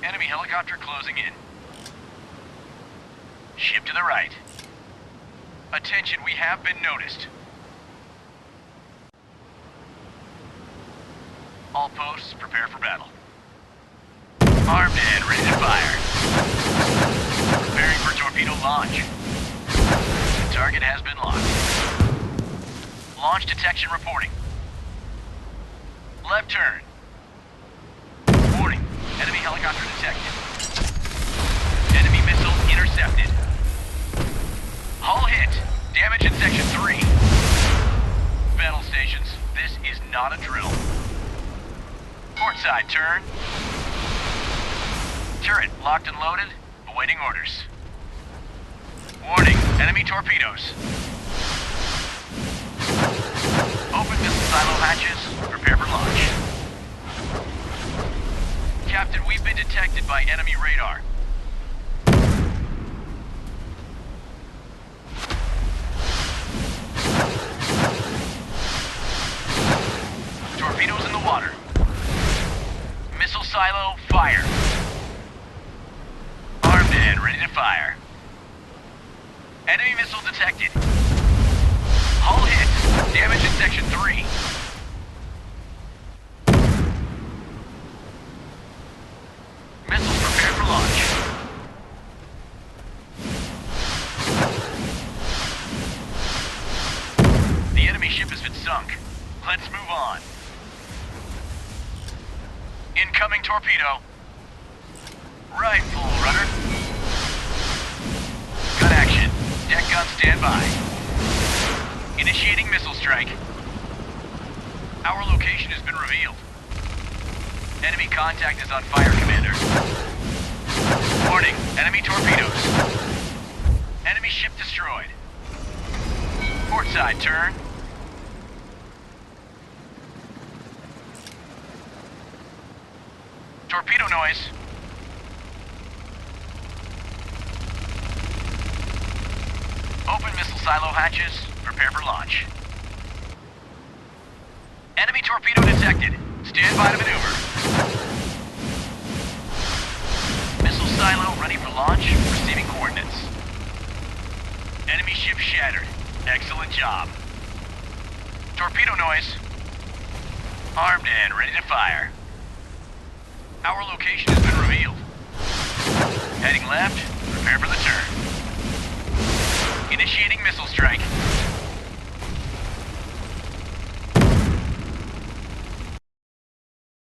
Enemy helicopter closing in. Ship to the right. Attention, we have been noticed. All posts, prepare for battle. Armed and ready to fire. Preparing for torpedo launch. The target has been locked. Launch detection reporting. Left turn. Warning, enemy helicopter detected. Enemy missile intercepted. Hull hit. Damage in section 3. Battle stations, this is not a drill. Port side turn. Turret locked and loaded, awaiting orders. Warning, enemy torpedoes. Open missile silo hatches, prepare for launch. Captain, we've been detected by enemy radar. Torpedoes in the water. Missile silo, fire. Armed and ready to fire. Enemy missile detected. Hull hit. Damage in section 3. Missiles prepared for launch. The enemy ship has been sunk. Let's move on. Incoming torpedo. Right, full runner. Gun action. Deck gun standby. Initiating missile strike. Our location has been revealed. Enemy contact is on fire, Commander. Warning, enemy torpedoes. Enemy ship destroyed. Port side turn. Torpedo noise. Open missile silo hatches. Prepare for launch. Enemy torpedo detected. Stand by to maneuver. Missile silo ready for launch. Receiving coordinates. Enemy ship shattered. Excellent job. Torpedo noise. Armed and ready to fire. Our location has been revealed. Heading left. Prepare for the turn. Initiating missile strike.